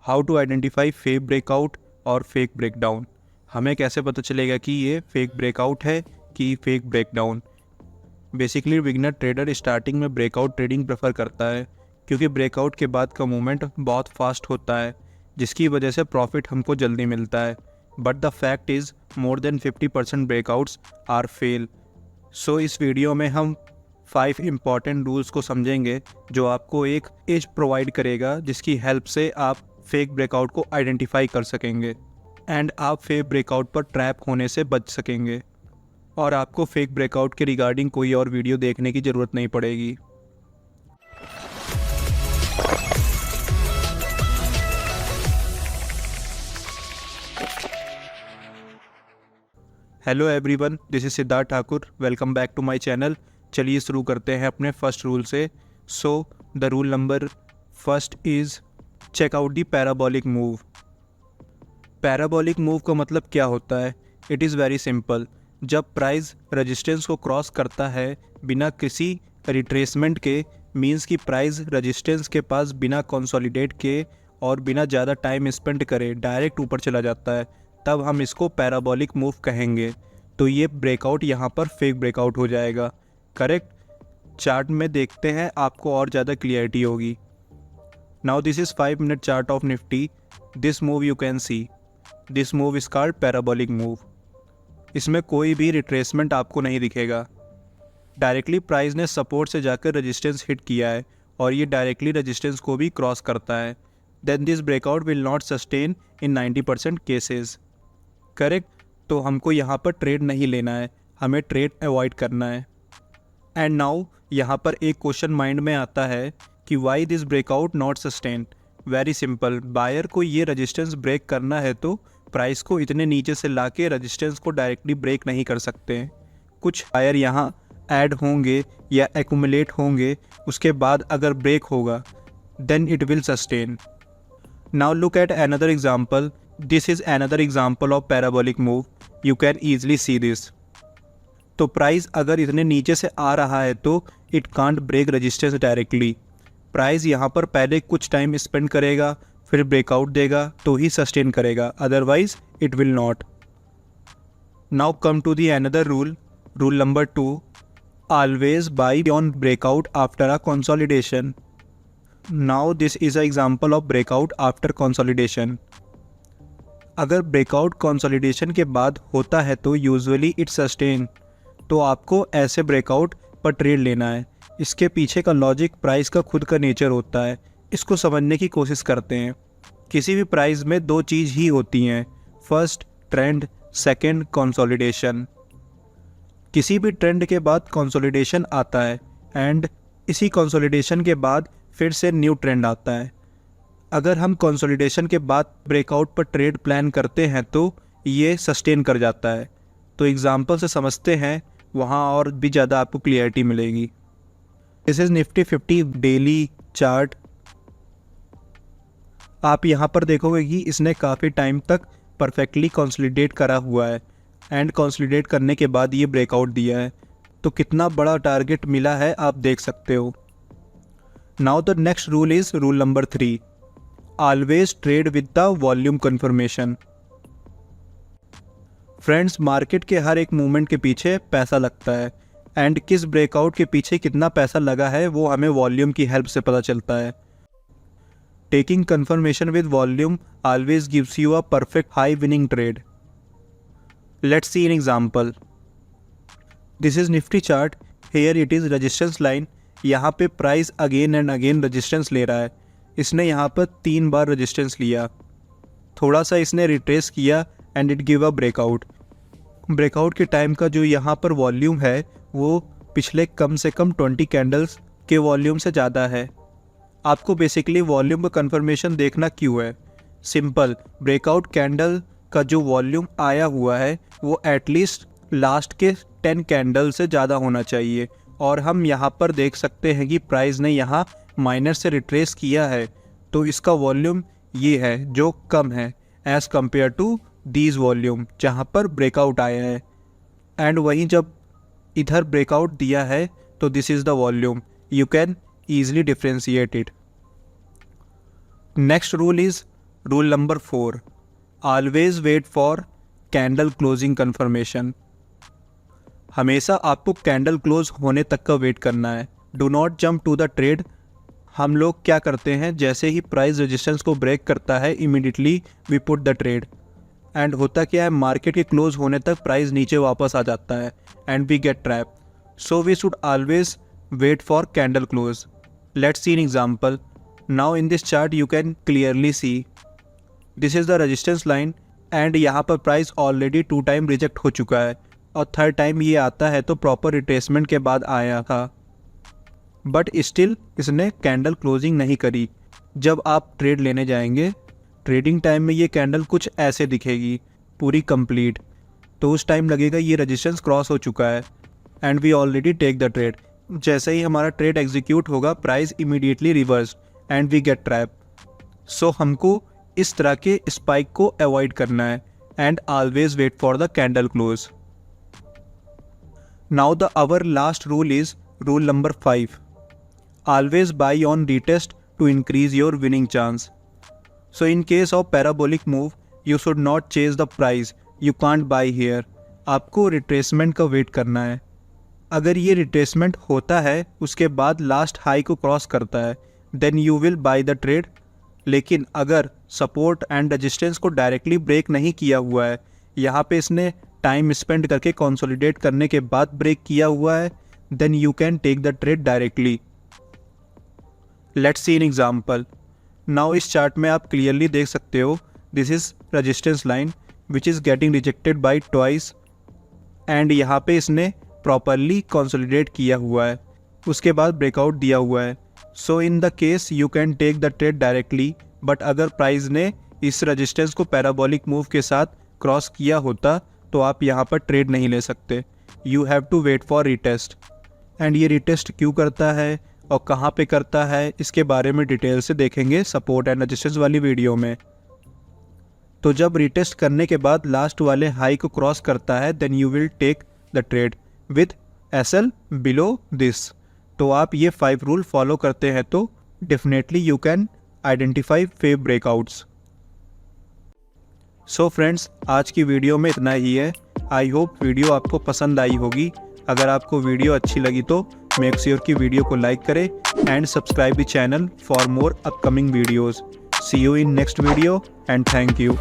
How to identify fake breakout और fake breakdown. हमें कैसे पता चलेगा कि ये फेक ब्रेकआउट है कि fake breakdown. Basically beginner trader starting में ब्रेकआउट ट्रेडिंग प्रेफर करता है क्योंकि ब्रेकआउट के बाद का मूवमेंट बहुत फास्ट होता है, जिसकी वजह से प्रॉफिट हमको जल्दी मिलता है। But the fact is more than 50% breakouts are fail. So इस वीडियो में हम 5 इम्पॉर्टेंट रूल्स को समझेंगे जो आपको एक एज प्रोवाइड करेगा, जिसकी हेल्प से आप फेक ब्रेकआउट को आइडेंटिफाई कर सकेंगे एंड आप फेक ब्रेकआउट पर ट्रैप होने से बच सकेंगे और आपको फेक ब्रेकआउट के रिगार्डिंग कोई और वीडियो देखने की ज़रूरत नहीं पड़ेगी। Hello everyone, this is Siddharth Thakur. Welcome back to my channel. चलिए शुरू करते हैं अपने फर्स्ट रूल से। So the rule number first is check out the parabolic move. Parabolic move का मतलब क्या होता है? It is very simple. जब प्राइस रेजिस्टेंस को क्रॉस करता है बिना किसी रिट्रेसमेंट के, मींस कि प्राइस रेजिस्टेंस के पास बिना कंसोलिडेट के और बिना ज़्यादा टाइम स्पेंड करे डायरेक्ट ऊपर चला जाता है, तब हम इसको पैराबोलिक मूव कहेंगे। तो ये ब्रेकआउट यहाँ पर फेक ब्रेकआउट हो जाएगा। करेक्ट? चार्ट में देखते हैं, आपको और ज़्यादा क्लियरिटी होगी। Now this is 5 minute chart of Nifty. This move you can see, this move is called parabolic move. इसमें कोई भी रिट्रेसमेंट आपको नहीं दिखेगा। डायरेक्टली प्राइस ने सपोर्ट से जाकर रेजिस्टेंस हिट किया है और ये डायरेक्टली रेजिस्टेंस को भी क्रॉस करता है। Then this breakout will not sustain in 90% cases. Correct? तो हमको यहाँ पर ट्रेड नहीं लेना है, हमें ट्रेड अवॉइड करना है। एंड नाउ यहाँ पर एक क्वेश्चन माइंड में आता है कि why this breakout not sustain. Very simple, buyer को ये रेजिस्टेंस ब्रेक करना है तो प्राइस को इतने नीचे से लाके रेजिस्टेंस को डायरेक्टली ब्रेक नहीं कर सकते हैं। कुछ बायर यहाँ ऐड होंगे या एक्यूमुलेट होंगे, उसके बाद अगर ब्रेक होगा then it will sustain. Now look at another example. This is another example of parabolic move. You can easily see this. तो प्राइस अगर इतने नीचे से आ रहा है तो it can't break resistance directly. Price यहाँ पर पहले कुछ टाइम स्पेंड करेगा, फिर ब्रेकआउट देगा तो ही सस्टेन करेगा, otherwise it will not. Now come to the another rule, rule number 2। Always buy on breakout after a consolidation. Now this is a example of breakout after consolidation. अगर breakout consolidation के बाद होता है तो usually it sustain, तो आपको ऐसे breakout पर ट्रेड लेना है। इसके पीछे का लॉजिक प्राइस का खुद का नेचर होता है। इसको समझने की कोशिश करते हैं। किसी भी प्राइस में 2 चीज़ ही होती हैं, फर्स्ट ट्रेंड, सेकंड कंसोलिडेशन। किसी भी ट्रेंड के बाद कंसोलिडेशन आता है एंड इसी कंसोलिडेशन के बाद फिर से न्यू ट्रेंड आता है। अगर हम कंसोलिडेशन के बाद ब्रेकआउट पर ट्रेड प्लान करते हैं तो ये सस्टेन कर जाता है। तो एग्जांपल से समझते हैं, वहाँ और भी ज़्यादा आपको क्लियरिटी मिलेगी। This is Nifty 50 daily chart. आप यहाँ पर देखोगे कि इसने काफ़ी टाइम तक परफेक्टली कंसोलिडेट करा हुआ है एंड कंसोलिडेट करने के बाद ये ब्रेकआउट दिया है। तो कितना बड़ा टारगेट मिला है आप देख सकते हो। Now the next rule is rule number 3। Always trade with the volume confirmation. Friends, market के हर एक मूवमेंट के पीछे पैसा लगता है एंड किस ब्रेकआउट के पीछे कितना पैसा लगा है वो हमें वॉल्यूम की हेल्प से पता चलता है। Taking confirmation with volume always gives you a perfect high winning trade. Let's see an example. This is Nifty chart. Here it is resistance line. यहाँ पे price again and again resistance ले रहा है। इसने यहाँ पर 3 बार रेजिस्टेंस लिया, थोड़ा सा इसने रिट्रेस किया and it give a breakout. Breakout के टाइम का जो यहाँ पर वॉल्यूम है वो पिछले कम से कम 20 कैंडल्स के वॉल्यूम से ज़्यादा है। आपको बेसिकली वॉल्यूम का कंफर्मेशन देखना क्यों है? सिंपल, ब्रेकआउट कैंडल का जो वॉल्यूम आया हुआ है वो एटलीस्ट लास्ट के 10 कैंडल से ज़्यादा होना चाहिए। और हम यहाँ पर देख सकते हैं कि प्राइस ने यहाँ माइनर से रिट्रेस किया है, तो इसका वॉल्यूम ये है जो कम है as compare to these volume जहाँ पर ब्रेकआउट आया है। एंड वहीं जब इधर ब्रेकआउट दिया है तो this is the volume. You can easily differentiate it. Next rule is rule number 4, always wait for candle closing confirmation. हमेशा आपको कैंडल क्लोज होने तक का वेट करना है। Do not jump to the trade. हम लोग क्या करते हैं, जैसे ही प्राइस रेजिस्टेंस को ब्रेक करता है immediately we put the trade, and होता क्या है, मार्केट के क्लोज होने तक प्राइस नीचे वापस आ जाता है and we get trap. So we should always wait for candle close. Let's see an example. Now in this chart you can clearly see this is the resistance line, and यहाँ पर price already 2 time reject हो चुका है और 3rd time ये आता है तो प्रॉपर रिट्रेसमेंट के बाद आया था, बट स्टिल इसने कैंडल क्लोजिंग नहीं करी। जब आप ट्रेड लेने जाएंगे ट्रेडिंग टाइम में ये कैंडल कुछ ऐसे दिखेगी पूरी कंप्लीट, तो उस टाइम लगेगा ये रेजिस्टेंस क्रॉस हो चुका है and we already take the trade. जैसे ही हमारा ट्रेड एग्जीक्यूट होगा price immediately reverse and we get trap. So हमको इस तरह के स्पाइक को अवॉइड करना है and always wait for the candle close. Now the our last rule is rule number 5, always buy on retest to increase your winning chance. So in case of parabolic move, you should not chase the price. You can't buy here. आपको retracement का wait करना है। अगर ये retracement होता है उसके बाद लास्ट हाई को क्रॉस करता है then you will buy the trade. लेकिन अगर सपोर्ट एंड रेजिस्टेंस को डायरेक्टली ब्रेक नहीं किया हुआ है, यहाँ पे इसने टाइम स्पेंड करके कंसोलिडेट करने के बाद ब्रेक किया हुआ है, then you can take the trade directly. Let's see an example. Now इस चार्ट में आप क्लियरली देख सकते हो this is resistance line which is getting rejected by twice, and यहाँ पे इसने प्रॉपरली कंसोलिडेट किया हुआ है, उसके बाद ब्रेकआउट दिया हुआ है। So in the case you can take the trade directly, but अगर प्राइस ने इस रेजिस्टेंस को पैराबोलिक मूव के साथ क्रॉस किया होता तो आप यहाँ पर ट्रेड नहीं ले सकते। You have to wait for retest. And ये रिटेस्ट क्यों करता है और कहाँ पे करता है इसके बारे में डिटेल से देखेंगे सपोर्ट एंड रेजिस्टेंस वाली वीडियो में। तो जब रिटेस्ट करने के बाद लास्ट वाले हाई को क्रॉस करता है then you will take the trade with SL below this. तो आप ये 5 रूल फॉलो करते हैं तो definitely you can identify fake breakouts. So friends, आज की वीडियो में इतना ही है। आई होप वीडियो आपको पसंद आई होगी। अगर आपको वीडियो अच्छी लगी तो मेक श्योर कि वीडियो को लाइक करें and subscribe the channel for more upcoming videos. See you in next video and thank you.